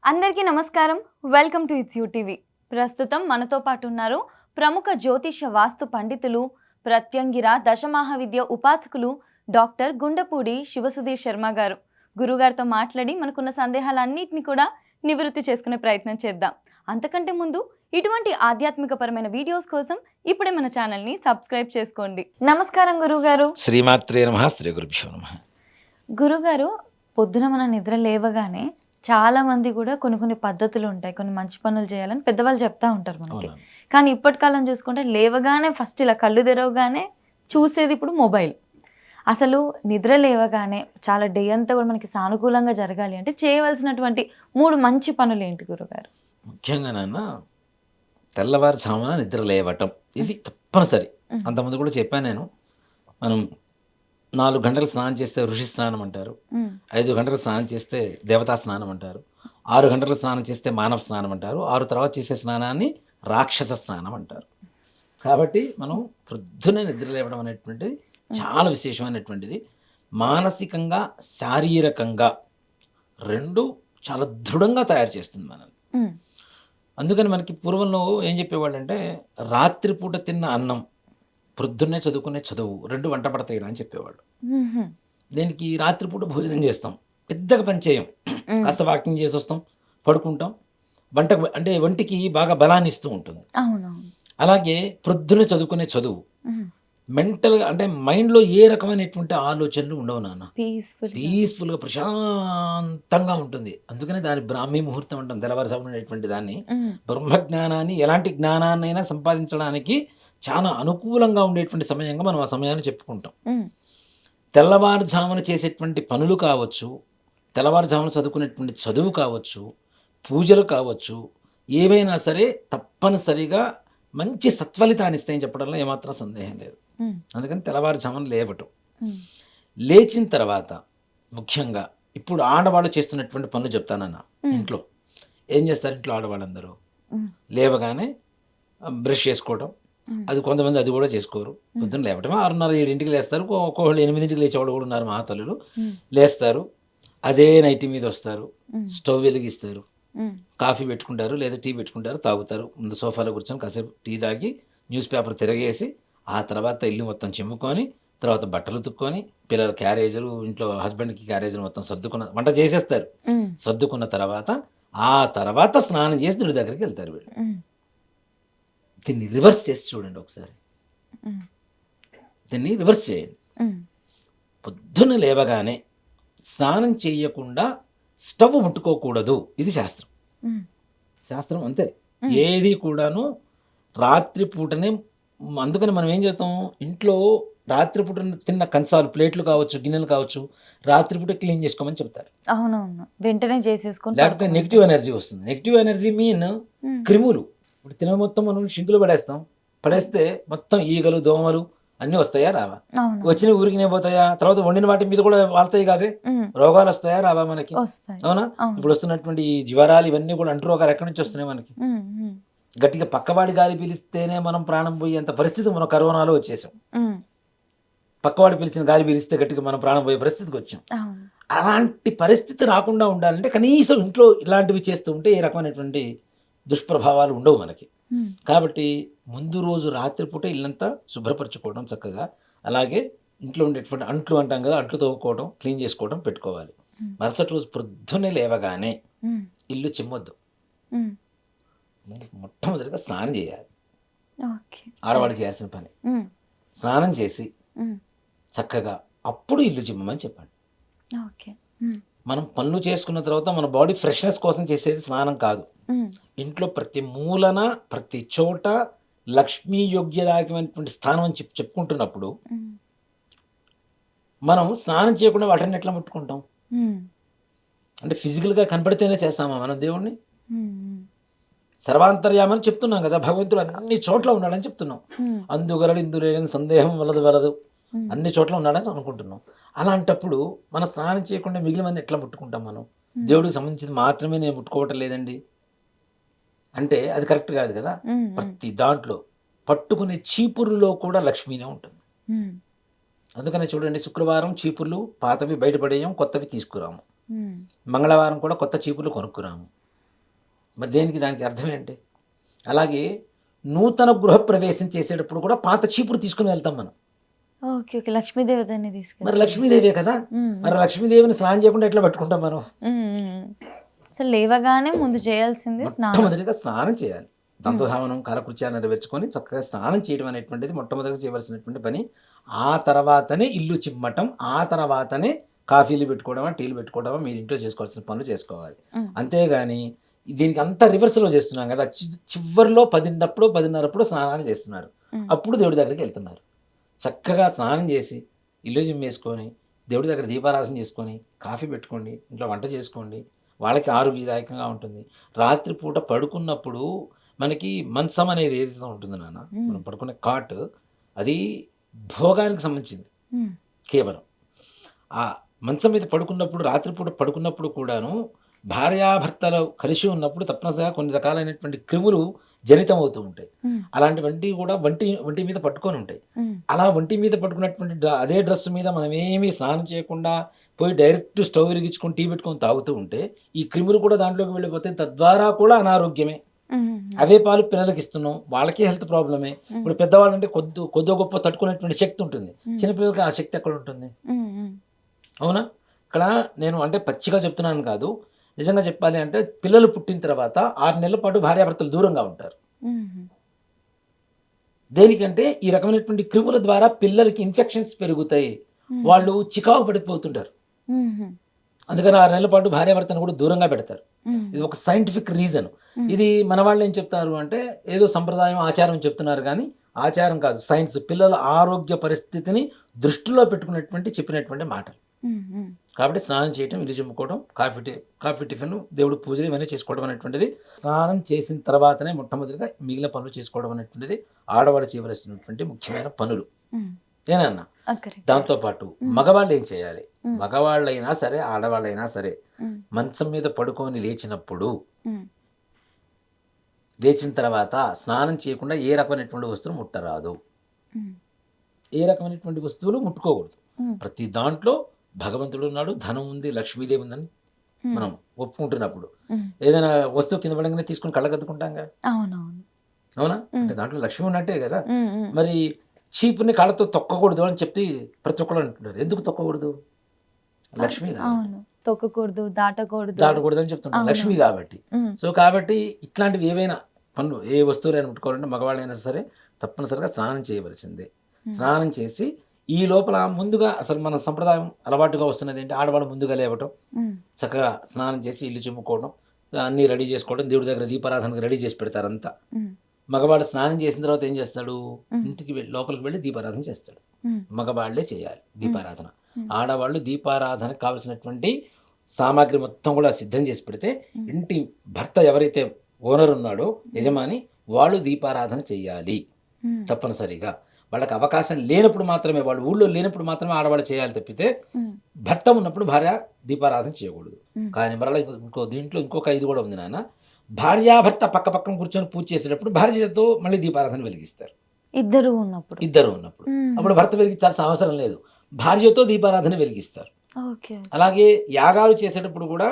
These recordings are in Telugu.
అందరికీ నమస్కారం. Welcome to it's you TV. ప్రస్తుతం మనతో పాటు ఉన్నారు ప్రముఖ జ్యోతిష వాస్తు పండితులు, ప్రత్యంగిర దశమహావిద్య ఉపాసకులు డాక్టర్ గుండపూడి శివసుధీర్ శర్మ గారు. గురుగారితో మాట్లాడి మనకున్న సందేహాలన్నింటినీ కూడా నివృత్తి చేసుకునే ప్రయత్నం చేద్దాం. అంతకంటే ముందు ఇటువంటి ఆధ్యాత్మికపరమైన వీడియోస్ కోసం ఇప్పుడే మన ఛానల్ని సబ్స్క్రైబ్ చేసుకోండి. నమస్కారం గురుగారు. శ్రీమాత్రే నమః. శ్రీ గురుభ్యో నమః. గురుగారు, పొద్దున మన నిద్ర లేవగానే చాలా మంది కూడా కొన్ని పద్ధతులు ఉంటాయి, కొన్ని మంచి పనులు చేయాలని పెద్దవాళ్ళు చెప్తా ఉంటారు మనకి. కానీ ఇప్పటి కాలం చూసుకుంటే లేవగానే ఫస్ట్ ఇలా కళ్ళు తెరవగానే చూసేది ఇప్పుడు మొబైల్. అసలు నిద్ర లేవగానే చాలా డే అంతా కూడా మనకి సానుకూలంగా జరగాలి అంటే చేయవలసినటువంటి 3 మంచి పనులు ఏంటి గురుగారు? ముఖ్యంగా నాన్న తెల్లవారుజామున నిద్ర లేవటం ఇది తప్పనిసరి. అంతకుముందు కూడా చెప్పాను నేను. మనం 4 గంటలు స్నానం చేస్తే ఋషి స్నానం అంటారు, 5 గంటలు స్నానం చేస్తే దేవతా స్నానం అంటారు, 6 గంటలు స్నానం చేస్తే మానవ స్నానం అంటారు, 6 తర్వాత చేసే స్నానాన్ని రాక్షస స్నానం అంటారు. కాబట్టి మనం ప్రొద్దునే నిద్ర లేవడం అనేటువంటిది చాలా విశేషమైనటువంటిది. మానసికంగా శారీరకంగా 2 చాలా దృఢంగా తయారు చేస్తుంది మనల్ని. అందుకని మనకి పూర్వంలో ఏం చెప్పేవాళ్ళంటే రాత్రిపూట తిన్న అన్నం ప్రొద్దున్నే చదువుకునే చదువు 2 వంట పడతాయి అని చెప్పేవాళ్ళు. దీనికి రాత్రిపూట భోజనం చేస్తాం, పెద్దగా పని చేయం, కాస్త వాకింగ్ చేసి వస్తాం, పడుకుంటాం. అంటే ఒంటికి బాగా బలాన్ని ఇస్తూ ఉంటుంది. అలాగే ప్రొద్దున చదువుకునే చదువు మెంటల్గా అంటే మైండ్లో ఏ రకమైనటువంటి ఆలోచనలు ఉండవు నాన్న. పీస్ఫుల్గా ప్రశాంతంగా ఉంటుంది. అందుకనే దాని బ్రాహ్మీ ముహూర్తం అంటాం, తెల్లవారుజామునేటువంటి దాన్ని. బ్రహ్మజ్ఞానాన్ని ఎలాంటి జ్ఞానాన్నైనా సంపాదించడానికి చాలా అనుకూలంగా ఉండేటువంటి సమయంగా మనం ఆ సమయాన్ని చెప్పుకుంటాం. తెల్లవారుజామున చేసేటువంటి పనులు కావచ్చు, తెల్లవారుజామున చదువుకునేటువంటి చదువు కావచ్చు, పూజలు కావచ్చు, ఏవైనా సరే తప్పనిసరిగా మంచి సత్ఫలితాన్ని ఇస్తాయని చెప్పడంలో ఏమాత్రం సందేహం లేదు. అందుకని తెల్లవారుజామున లేవటం. లేచిన తర్వాత ముఖ్యంగా ఇప్పుడు ఆడవాళ్ళు చేస్తున్నటువంటి పనులు చెప్తానన్నా. ఇంట్లో ఏం చేస్తారు? ఇంట్లో ఆడవాళ్ళందరూ లేవగానే బ్రష్ చేసుకోవడం, అది కొంతమంది అది కూడా చేసుకోరు. పొద్దున్న లేవటం 6:30, 7 లేస్తారు. ఒక్కొక్కళ్ళు 8 లేచేవాళ్ళు కూడా ఉన్నారు, మహాతల్లులు. లేస్తారు, అదే నైటీ మీద వస్తారు, స్టవ్ వెలిగిస్తారు, కాఫీ పెట్టుకుంటారు లేదా టీ పెట్టుకుంటారు, తాగుతారు. ముందు సోఫాలో కూర్చొని కాసేపు టీ తాగి న్యూస్ పేపర్ తిరగేసి ఆ తర్వాత ఇల్లు మొత్తం చిమ్ముకొని, తర్వాత బట్టలు ఉతుక్కొని, పిల్లల క్యారేజీలు, ఇంట్లో హస్బెండ్కి క్యారేజీలు మొత్తం సర్దుకున్న వంట చేసేస్తారు. సర్దుకున్న తర్వాత ఆ తర్వాత స్నానం చేసి దేవుడి దగ్గరికి వెళ్తారు వీళ్ళు. దీన్ని రివర్స్ చేసి చూడండి ఒకసారి. దీన్ని రివర్స్ చేయండి. పొద్దున్న లేవగానే స్నానం చేయకుండా స్టవ్ ముట్టుకోకూడదు. ఇది శాస్త్రం. శాస్త్రం అంతే. ఏది కూడాను రాత్రిపూటనే. అందుకని మనం ఏం చేస్తాం, ఇంట్లో రాత్రిపూట తిన్న కంచాలు, ప్లేట్లు కావచ్చు, గిన్నెలు కావచ్చు, రాత్రిపూట క్లీన్ చేసుకోమని చెప్తారు. అవునవును, వెంటనే చేసేసుకో. లేకపోతే నెగిటివ్ ఎనర్జీ వస్తుంది. నెగిటివ్ ఎనర్జీ మీన్ క్రిములు. ఇప్పుడు తిన మొత్తం మనం షింకులు పడేస్తే మొత్తం ఈగలు, దోమలు అన్నీ వస్తాయా రావా? వచ్చిన ఊరికి పోతాయా? తర్వాత వండిన వాటి మీద కూడా వాళ్తాయి కావే, రోగాలు వస్తాయా రావా మనకి? అవునా? ఇప్పుడు వస్తున్నటువంటి ఈ జ్వరాలు ఇవన్నీ కూడా అంటు రోగాలు ఎక్కడి నుంచి వస్తున్నాయి మనకి? గట్టిగా పక్కవాడి గాలి పీలిస్తేనే మనం ప్రాణం పోయేంత పరిస్థితి మనం కరోనాలో వచ్చేసాం. పక్కవాడు పిలిచిన గాలి పీలిస్తే గట్టిగా మనం ప్రాణం పోయే పరిస్థితికి వచ్చాం. అలాంటి పరిస్థితి రాకుండా ఉండాలంటే కనీసం ఇంట్లో ఇలాంటివి చేస్తూ ఉంటే ఏ రకమైనటువంటి దుష్ప్రభావాలు ఉండవు మనకి. కాబట్టి ముందు రోజు రాత్రిపూట ఇల్లంతా శుభ్రపరచుకోవడం చక్కగా. అలాగే ఇంట్లో ఉండేటువంటి అంట్లు అంటాం కదా, అంట్లు తోముకోవడం, క్లీన్ చేసుకోవడం పెట్టుకోవాలి. మరుసటి రోజు పొద్దున్నే లేవగానే ఇల్లు చిమ్మొద్దు, మొట్టమొదటిగా స్నానం చేయాలి. ఆడవాళ్ళు చేయాల్సిన పని స్నానం చేసి చక్కగా అప్పుడు ఇల్లు చిమ్మమని చెప్పండి. మనం పనులు చేసుకున్న తర్వాత మన బాడీ ఫ్రెష్నెస్ కోసం చేసేది స్నానం కాదు. ఇంట్లో ప్రతి మూలన ప్రతి చోట లక్ష్మీ యోగ్యదాయకమైనటువంటి స్థానం అని చెప్పుకుంటున్నప్పుడు మనం స్నానం చేయకుండా వాటిని ఎట్లా ముట్టుకుంటాం? అంటే ఫిజికల్గా కనపడితేనే చేస్తామా మనం దేవుణ్ణి? సర్వాంతర్యామని చెప్తున్నాం కదా, భగవంతుడు అన్ని చోట్ల ఉన్నాడని చెప్తున్నాం. అందుగలడు ఇందులేని సందేహం వలదు అన్ని చోట్ల ఉన్నాడని అనుకుంటున్నాం. అలాంటప్పుడు మనం స్నానం చేయకుండా మిగిలిన ఎట్లా ముట్టుకుంటాం? మనం దేవుడికి సంబంధించింది మాత్రమే నేను ముట్టుకోవటం లేదండి అంటే అది కరెక్ట్ కాదు కదా. ప్రతి దాంట్లో పట్టుకునే చీపురులో కూడా లక్ష్మీనే ఉంటుంది. అందుకనే చూడండి, శుక్రవారం చీపుర్లు పాతవి బయటపడేయం, కొత్తవి తీసుకురాము. మంగళవారం కూడా కొత్త చీపుర్లు కొనుక్కురాము. మరి దేనికి దానికి అర్థం ఏంటి? అలాగే నూతన గృహప్రవేశం చేసేటప్పుడు కూడా పాత చీపురు తీసుకుని వెళ్తాం మనం. ఓకే. ఓకే. లక్ష్మీదేవతని మరి తీసుకెళ్తారు. లక్ష్మీదేవే కదా, మరి లక్ష్మీదేవిని స్నానం చేయకుండా ఎట్లా పట్టుకుంటాం మనం? అసలు లేవగానే ముందు చేయాల్సింది స్నానం. మొట్టమొదటిగా స్నానం చేయాలి. దంతధావనం కాలకృత్యాలు నెరవేర్చుకొని చక్కగా స్నానం చేయడం అనేటువంటిది మొట్టమొదటిగా చేయవలసినటువంటి పని. ఆ తర్వాతనే ఇల్లు చిమ్మటం, ఆ తర్వాతనే కాఫీలు పెట్టుకోవడమా, టీలు పెట్టుకోవడమా, మీరు ఇంట్లో చేసుకోవాల్సిన పనులు చేసుకోవాలి. అంతేగాని దీనికి అంతా రివర్స్లో చేస్తున్నాం కదా. చివరిలో 10:10 స్నానాలు చేస్తున్నారు. అప్పుడు దేవుడి దగ్గరికి వెళ్తున్నారు. చక్కగా స్నానం చేసి ఇల్లు జిమ్మేసుకొని దేవుడి దగ్గర దీపారాధన చేసుకొని కాఫీ పెట్టుకోండి, ఇంట్లో వంట చేసుకోండి. వాళ్ళకి ఆరోగ్యదాయకంగా ఉంటుంది. రాత్రిపూట పడుకున్నప్పుడు మనకి మంచం అనేది ఏదైతే ఉంటుందో నాన్న, మనం పడుకునే కాట్, అది భోగానికి సంబంధించింది కేవలం. ఆ మంచం మీద పడుకున్నప్పుడు, రాత్రిపూట పడుకున్నప్పుడు కూడాను భార్యాభర్తలు కలిసి ఉన్నప్పుడు తప్పనిసరిగా కొన్ని రకాలైనటువంటి క్రిములు జనితం అవుతూ ఉంటాయి. అలాంటివంటివి కూడా ఒంటి మీద పట్టుకొని ఉంటాయి. అలా ఒంటి మీద పట్టుకున్నటువంటి అదే డ్రెస్ మీద మనం ఏమీ స్నానం చేయకుండా పోయి డైరెక్ట్ స్టవ్ వెలిగించుకొని టీ పెట్టుకొని తాగుతూ ఉంటే ఈ క్రిములు కూడా దాంట్లోకి వెళ్ళిపోతే తద్వారా కూడా అనారోగ్యమే. అవే పాలు పిల్లలకి ఇస్తున్నాం, వాళ్ళకి హెల్త్ ప్రాబ్లమే. ఇప్పుడు పెద్దవాళ్ళంటే కొద్ది గొప్ప తట్టుకునేటువంటి శక్తి ఉంటుంది, చిన్నపిల్లలకి ఆ శక్తి ఎక్కడ ఉంటుంది? అవునా? ఇక్కడ నేను అంటే పచ్చిగా చెప్తున్నాను కాదు, నిజంగా చెప్పాలి అంటే పిల్లలు పుట్టిన తర్వాత 6 నెలల పాటు భార్యాభర్తలు దూరంగా ఉంటారు. దేనికంటే ఈ రకమైనటువంటి క్రిముల ద్వారా పిల్లలకి ఇన్ఫెక్షన్స్ పెరుగుతాయి, వాళ్ళు చికాకు పడిపోతుంటారు. అందుకని 6 నెలల పాటు భార్యాభర్తను కూడా దూరంగా పెడతారు. ఇది ఒక సైంటిఫిక్ రీజన్. ఇది మన వాళ్ళు ఏం చెప్తారు అంటే ఏదో సంప్రదాయం ఆచారం చెప్తున్నారు, కానీ ఆచారం కాదు, సైన్స్. పిల్లల ఆరోగ్య పరిస్థితిని దృష్టిలో పెట్టుకున్నటువంటి చెప్పినటువంటి మాటలు. కాబట్టి స్నానం చేయటం, ఇల్లు చిమ్ముకోవడం, కాఫీ టిఫిన్, దేవుడు పూజలు ఇవన్నీ చేసుకోవడం అనేటువంటిది, స్నానం చేసిన తర్వాతనే మొట్టమొదటిగా మిగిలిన పనులు చేసుకోవడం అనేటువంటిది ఆడవాళ్ళు చేయవలసినటువంటి ముఖ్యమైన పనులు. ఏనన్నా? దాంతోపాటు మగవాళ్ళు ఏం చేయాలి? మగవాళ్ళైనా సరే ఆడవాళ్ళైనా సరే మంచం మీద పడుకొని లేచినప్పుడు, లేచిన తర్వాత స్నానం చేయకుండా ఏ రకమైనటువంటి వస్తువులు ముట్టరాదు, ఏ రకమైనటువంటి వస్తువులు ముట్టుకోకూడదు. ప్రతి దాంట్లో భగవంతుడు ఉన్నాడు, ధనం ఉంది, లక్ష్మీదేవి ఉందని మనం ఒప్పుకుంటున్నప్పుడు ఏదైనా వస్తువు కింద పడంగానే తీసుకుని కళ్ళగద్దుకుంటాంగా. అవునా? అంటే దాంట్లో లక్ష్మి ఉన్నట్టే కదా. మరి చీపుని కాళ్ళతో తొక్కకూడదు అని చెప్తే ప్రతి ఒక్కరు అంటున్నారు. ఎందుకు తొక్కకూడదు? లక్ష్మి తొక్కకూడదు, దాటకూడదు అని చెప్తుంటారు, లక్ష్మి కాబట్టి. సో కాబట్టి ఇట్లాంటివి ఏవైనా పనులు, ఏ వస్తువులైనా ముట్టుకోవాలంటే మగవాళ్ళైనా సరే తప్పనిసరిగా స్నానం చేయవలసిందే. స్నానం చేసి ఈ లోపల ముందుగా అసలు మన సంప్రదాయం అలవాటుగా వస్తున్నది ఏంటి? ఆడవాళ్ళు ముందుగా లేవటం, చక్కగా స్నానం చేసి ఇల్లు చిమ్ముకోవడం, అన్నీ రెడీ చేసుకోవడం, దేవుడి దగ్గర దీపారాధనకు రెడీ చేసి పెడతారు అంతా. మగవాడు స్నానం చేసిన తర్వాత ఏం చేస్తాడు? ఇంటికి లోపలికి వెళ్ళి దీపారాధన చేస్తాడు. మగవాళ్లే చేయాలి దీపారాధన. ఆడవాళ్ళు దీపారాధనకు కావలసినటువంటి సామాగ్రి మొత్తం కూడా సిద్ధం చేసి పెడితే ఇంటి భర్త ఎవరైతే ఓనర్ ఉన్నాడో, యజమాని, వాళ్ళు దీపారాధన చేయాలి తప్పనిసరిగా. వాళ్ళకి అవకాశం లేనప్పుడు మాత్రమే, వాళ్ళు ఊళ్ళో లేనప్పుడు మాత్రమే ఆడవాళ్ళు చేయాలి తప్పితే భర్త ఉన్నప్పుడు భార్య దీపారాధన చేయకూడదు. కానీ మరలా దీంట్లో ఇంకొక ఇది కూడా ఉంది నాన్న. భార్యాభర్త పక్క పక్కన కూర్చొని పూజ చేసేటప్పుడు భార్యతో మళ్ళీ దీపారాధన వెలిగిస్తారు. ఇద్దరు ఉన్నప్పుడు అప్పుడు భర్త వెలిగించాల్సిన అవసరం లేదు, భార్యతో దీపారాధన వెలిగిస్తారు. అలాగే యాగాలు చేసేటప్పుడు కూడా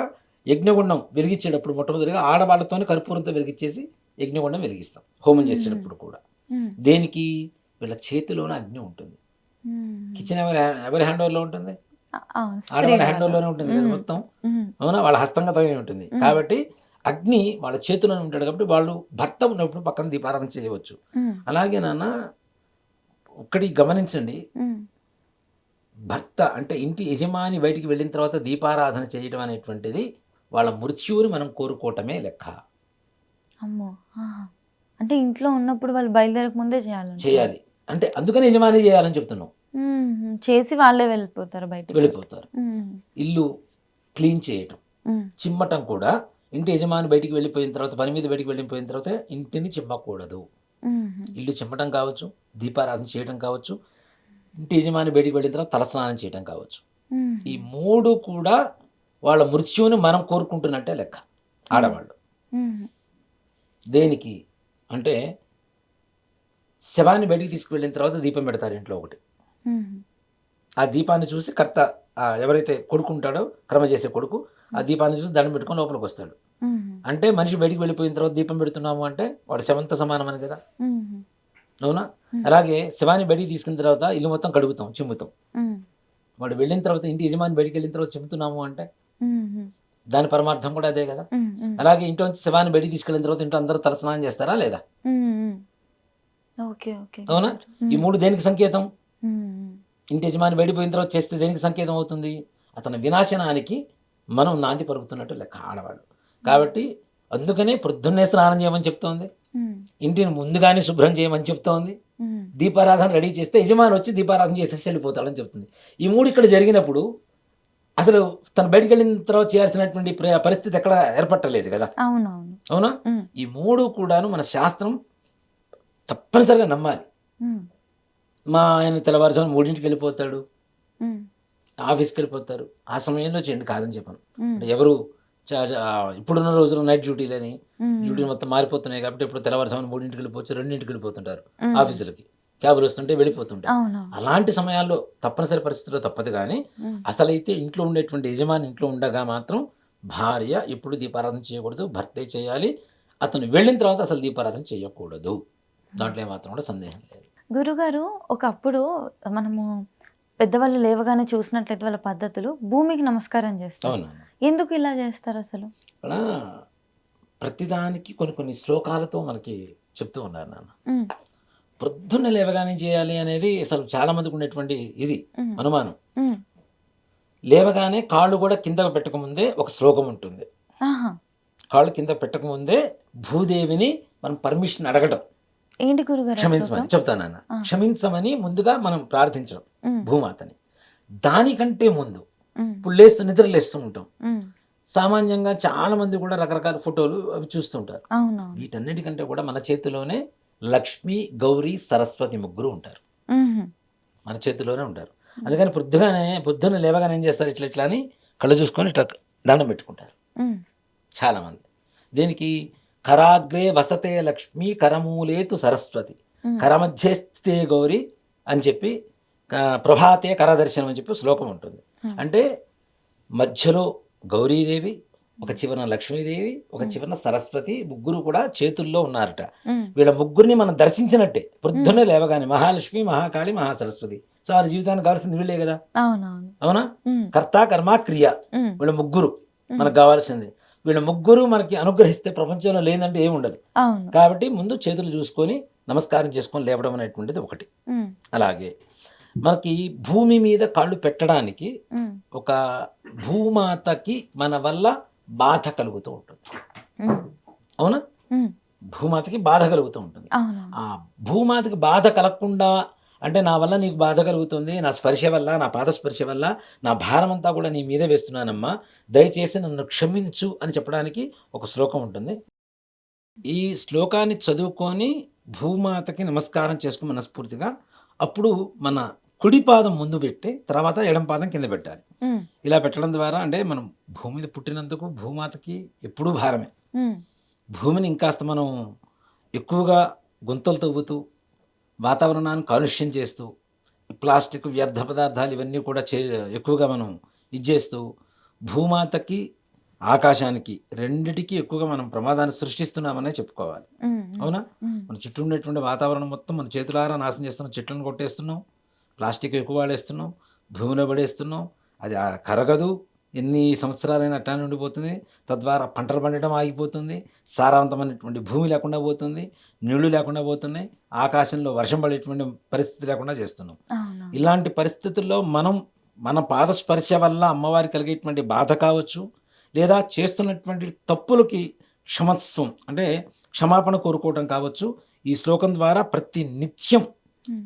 యజ్ఞగుండం వెలిగించేటప్పుడు మొట్టమొదటిగా ఆడవాళ్లతోనే కర్పూరంతో వెలిగించేసి యజ్ఞగుండం వెలిగిస్తాం. హోమం చేసేటప్పుడు కూడా దేనికి? వీళ్ళ చేతిలోనే అగ్ని ఉంటుంది. కిచెన్ ఎవరి హ్యాండ్ ఓవర్లో ఉంటుంది? ఆడవాళ్ళ హ్యాండ్ ఓవర్లోనే ఉంటుంది కదా మొత్తం. అవునా? వాళ్ళ హస్తంగతమే ఉంటుంది. కాబట్టి అగ్ని వాళ్ళ చేతిలోనే ఉంటాడు. కాబట్టి వాళ్ళు భర్త ఉన్నప్పుడు పక్కన దీపారాధన చేయవచ్చు. అలాగే నాన్న ఒక్కటి గమనించండి, భర్త అంటే ఇంటి యజమాని బయటికి వెళ్ళిన తర్వాత దీపారాధన చేయడం అనేటువంటిది వాళ్ళ మృత్యువుని మనం కోరుకోవటమే లెక్క. అమ్మో, అంటే ఇంట్లో ఉన్నప్పుడు వాళ్ళు బయలుదేరక ముందే చేయాలి. అంటే అందుకని యజమాని చేయాలని చెప్తున్నాం. చేసి వాళ్ళే వెళ్ళిపోతారు. ఇల్లు క్లీన్ చేయటం, చిమ్మటం కూడా ఇంటి యజమాని బయటికి వెళ్ళిపోయిన తర్వాత, పని మీద బయటికి వెళ్ళిపోయిన తర్వాత ఇంటిని చిమ్మకూడదు. ఇల్లు చిమ్మటం కావచ్చు, దీపారాధన చేయటం కావచ్చు, ఇంటి యజమాని బయటికి వెళ్ళిన తర్వాత తలస్నానం చేయటం కావచ్చు. ఈ 3 కూడా వాళ్ళ మృత్యువుని మనం కోరుకుంటున్నట్టే లెక్క ఆడవాళ్ళు. దేనికి అంటే శవాన్ని బయటికి తీసుకువెళ్ళిన తర్వాత దీపం పెడతారు ఇంట్లో ఒకటి. ఆ దీపాన్ని చూసి కర్త, ఎవరైతే కొడుకు ఉంటాడో, క్రమ చేసే కొడుకు, ఆ దీపాన్ని చూసి దండం పెట్టుకొని లోపలికి వస్తాడు. అంటే మనిషి బయటికి వెళ్ళిపోయిన తర్వాత దీపం పెడుతున్నాము అంటే వాడు శవంతో సమానం అని కదా, అవునా? అలాగే శవాన్ని బయటికి తీసుకున్న తర్వాత ఇల్లు మొత్తం కడుగుతాం, చిమ్ముతాం. వాడు వెళ్ళిన తర్వాత ఇంటి యజమాని బయటికి వెళ్ళిన తర్వాత చిమ్ముతున్నాము అంటే దాని పరమార్థం కూడా అదే కదా. అలాగే ఇంట్లోంచి శవాన్ని బయటికి తీసుకెళ్ళిన తర్వాత ఇంట్లో అందరూ తలస్నానం చేస్తారా లేదా? అవునా? ఈ మూడు దేనికి సంకేతం? ఇంటి యజమాని బయటిపోయిన తర్వాత చేస్తే దేనికి సంకేతం అవుతుంది? అతని వినాశనానికి మనం నాంది పలుకుతున్నట్టు లెక్క ఆడవాళ్ళు. కాబట్టి అందుకనే పొద్దున్నే స్నానం చేయమని చెప్తోంది, ఇంటిని ముందుగానే శుభ్రం చేయమని చెప్తోంది, దీపారాధన రెడీ చేస్తే యజమాని వచ్చి దీపారాధన చేసేసి వెళ్ళిపోతాడని చెప్తుంది. ఈ మూడు ఇక్కడ జరిగినప్పుడు అసలు తను బయటికి వెళ్ళిన తర్వాత చేయాల్సినటువంటి పరిస్థితి ఎక్కడ ఏర్పట్టలేదు కదా. అవునా? ఈ మూడు కూడాను మన శాస్త్రం తప్పనిసరిగా నమ్మాలి. మా ఆయన తెల్లవారుజామున 3ంటికి వెళ్ళిపోతాడు, ఆఫీస్కి వెళ్ళిపోతారు, ఆ సమయంలో చేయండి కాదని చెప్పాను. అంటే ఎవరు ఇప్పుడున్న రోజుల్లో నైట్ డ్యూటీలని డ్యూటీలు మొత్తం మారిపోతున్నాయి కాబట్టి ఇప్పుడు తెల్లవారుజామున 3ంటికి వెళ్ళిపోవచ్చు, 2ంటికి వెళ్ళిపోతుంటారు ఆఫీసులకి, క్యాబులు వస్తుంటే వెళ్ళిపోతుంటారు. అలాంటి సమయాల్లో తప్పనిసరి పరిస్థితుల్లో తప్పదు. కానీ అసలైతే ఇంట్లో ఉండేటువంటి యజమాని ఇంట్లో ఉండగా మాత్రం భార్య ఎప్పుడు దీపారాధన చేయకూడదు, భర్తే చేయాలి. అతను వెళ్ళిన తర్వాత అసలు దీపారాధన చేయకూడదు, దాంట్లో ఏమాత్రం కూడా సందేహం లేదు. గురుగారు, ఒకప్పుడు మనము పెద్దవాళ్ళు లేవగానే చూసినట్లయితే వాళ్ళ పద్ధతులు భూమికి నమస్కారం చేస్తారు. అవునా? ఎందుకు ఇలా చేస్తారు అసలు? ఇక్కడ ప్రతిదానికి కొన్ని కొన్ని శ్లోకాలతో మనకి చెప్తూ ఉన్నారు నాన్న. పొద్దున్న లేవగానే చేయాలి అనేది అసలు చాలా మందికి ఉండేటువంటి ఇది అనుమానం. లేవగానే కాళ్ళు కూడా కింద పెట్టకముందే ఒక శ్లోకం ఉంటుంది. కాళ్ళు కింద పెట్టకముందే భూదేవిని మనం పర్మిషన్ అడగటం, ఏంటి గురుగారు క్షమించమని చెప్తానన్న. క్షమించమని ముందుగా మనం ప్రార్థించడం భూమాతని. దానికంటే ముందు ఇప్పుడు నిద్ర లేస్తూ ఉంటాం, సామాన్యంగా చాలా మంది కూడా రకరకాల ఫోటోలు అవి చూస్తుంటారు. వీటన్నిటికంటే కూడా మన చేతిలోనే లక్ష్మి, గౌరీ, సరస్వతి ముగ్గురు ఉంటారు, మన చేతిలోనే ఉంటారు. అందుకని పొద్దున్న లేవగానే ఏం చేస్తారు, ఇట్లా ఇట్లా అని కళ్ళు చూసుకొని ఇట్లా దండం పెట్టుకుంటారు చాలామంది. దీనికి కరాగ్రే వసతే లక్ష్మి కరమూలేతు సరస్వతి కరమధ్యస్థే గౌరీ అని చెప్పి ప్రభాతే కరదర్శనం అని చెప్పి శ్లోకం ఉంటుంది. అంటే మధ్యలో గౌరీదేవి, ఒక చివరన లక్ష్మీదేవి, ఒక చివరన సరస్వతి, ముగ్గురు కూడా చేతుల్లో ఉన్నారట. వీళ్ళ ముగ్గురిని మనం దర్శించినట్టే పొద్దున్నే లేవగానే. మహాలక్ష్మి, మహాకాళి, మహాసరస్వతి. సో వారి జీవితానికి కావాల్సింది వీళ్ళే కదా. అవునా? కర్త, కర్మ, క్రియ, వీళ్ళ ముగ్గురు మనకు కావాల్సింది. వీళ్ళ ముగ్గురు మనకి అనుగ్రహిస్తే ప్రపంచంలో లేదంటే ఏముండదు. కాబట్టి ముందు చేతులు చూసుకొని నమస్కారం చేసుకొని లేవడం అనేటువంటిది ఒకటి. అలాగే మనకి భూమి మీద కాళ్ళు పెట్టడానికి ఒక భూమాతకి మన వల్ల బాధ కలుగుతూ ఉంటుంది. అవునా? భూమాతకి బాధ కలుగుతూ ఉంటుంది. ఆ భూమాతకి బాధ కలగకుండా, అంటే నా వల్ల నీకు బాధ కలుగుతుంది, నా స్పర్శ వల్ల, నా పాద స్పర్శ వల్ల నా భారం అంతా కూడా నీ మీదే వేస్తున్నానమ్మా, దయచేసి నన్ను క్షమించు అని చెప్పడానికి ఒక శ్లోకం ఉంటుంది. ఈ శ్లోకాన్ని చదువుకొని భూమాతకి నమస్కారం చేసుకుని మనస్ఫూర్తిగా, అప్పుడు మన కుడి పాదం ముందు పెట్టి తర్వాత ఎడం పాదం కింద పెట్టాలి. ఇలా పెట్టడం ద్వారా అంటే మనం భూమి మీద పుట్టినందుకు భూమాతకి ఎప్పుడూ భారమే. భూమిని ఇంకాస్త మనం ఎక్కువగా గుంతలు తవ్వుతూ వాతావరణాన్ని కాలుష్యం చేస్తూ ప్లాస్టిక్ వ్యర్థ పదార్థాలు ఇవన్నీ కూడా ఎక్కువగా మనం ఇచ్చేస్తూ భూమాతకి, ఆకాశానికి రెండిటికి ఎక్కువగా మనం ప్రమాదాన్ని సృష్టిస్తున్నామనే చెప్పుకోవాలి. అవునా? మన చుట్టూ ఉండేటువంటి వాతావరణం మొత్తం మన చేతులారా నాశనం చేస్తున్నాం. చెట్లను కొట్టేస్తున్నాం, ప్లాస్టిక్ ఎక్కువ వాడేస్తున్నాం, భూమిలో పడేస్తున్నాం. అది కరగదు, ఎన్ని సంవత్సరాలైనా అట్లా ఉండిపోతుంది. తద్వారా పంటలు పండటం ఆగిపోతుంది, సారవంతమైనటువంటి భూమి లేకుండా పోతుంది, నీళ్లు లేకుండా పోతున్నాయి, ఆకాశంలో వర్షం పడేటువంటి పరిస్థితి లేకుండా చేస్తున్నాం. ఇలాంటి పరిస్థితుల్లో మనం మన పాదస్పర్శ వల్ల అమ్మవారికి కలిగేటువంటి బాధ కావచ్చు, లేదా చేస్తున్నటువంటి తప్పులకి క్షమత్వం అంటే క్షమాపణ కోరుకోవడం కావచ్చు. ఈ శ్లోకం ద్వారా ప్రతి నిత్యం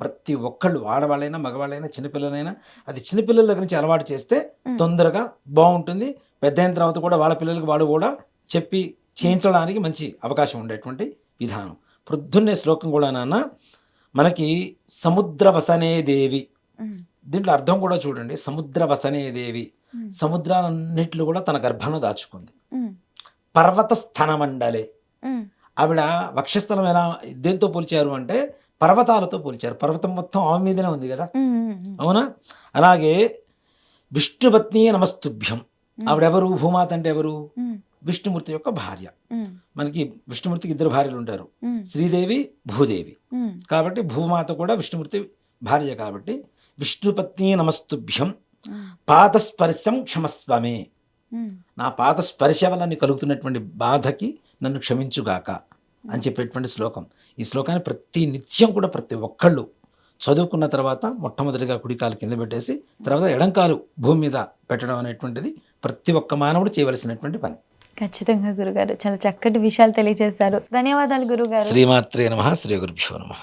ప్రతి ఒక్కళ్ళు, ఆడవాళ్ళైనా మగవాళ్ళైనా చిన్నపిల్లలైనా, అది చిన్నపిల్లల దగ్గర నుంచి అలవాటు చేస్తే తొందరగా బాగుంటుంది. పెద్ద అయిన తర్వాత కూడా వాళ్ళ పిల్లలకి వాళ్ళు కూడా చెప్పి చేయించడానికి మంచి అవకాశం ఉండేటువంటి విధానం. పొద్దున్నే శ్లోకం కూడా నాన్న మనకి సముద్ర వసనే దేవి, దీంట్లో అర్థం కూడా చూడండి. సముద్ర వసనే దేవి సముద్రాలన్నింటిలో కూడా తన గర్భంలో దాచుకుంది. పర్వత స్థన మండలే, ఆవిడ వక్షస్థలం ఎలా దేంతో పోల్చారు అంటే పర్వతాలతో పోల్చారు. పర్వతం మొత్తం ఆమె మీదనే ఉంది కదా. అవునా? అలాగే విష్ణుపత్ని నమస్తుభ్యం, ఆవిడెవరు? భూమాత అంటే ఎవరు? విష్ణుమూర్తి యొక్క భార్య. ఉమ్, మనకి విష్ణుమూర్తికి ఇద్దరు భార్యలు ఉంటారు, ఉమ్, శ్రీదేవి, భూదేవి. ఉమ్, కాబట్టి భూమాత కూడా విష్ణుమూర్తి భార్య కాబట్టి విష్ణుపత్ని నమస్తుభ్యం ఉమ్, పాదస్పర్శం క్షమస్వమే. ఉమ్, నా పాద స్పర్శ వల్ల నీకు కలుగుతున్నటువంటి బాధకి నన్ను క్షమించుగాక అని చెప్పేటువంటి శ్లోకం. ఈ శ్లోకాన్ని ప్రతి నిత్యం కూడా ప్రతి ఒక్కళ్ళు చదువుకున్న తర్వాత మొట్టమొదటిగా కుడికాలు కింద పెట్టేసి తర్వాత ఎడంకాలు భూమి మీద పెట్టడం అనేటువంటిది ప్రతి ఒక్క మానవుడు చేయవలసినటువంటి పని. ఖచ్చితంగా గురుగారు చాలా చక్కటి విషయాలు తెలియజేశారు. ధన్యవాదాలు గురుగారు. శ్రీమాత్రే నమః. శ్రీ గురుభ్యో నమః.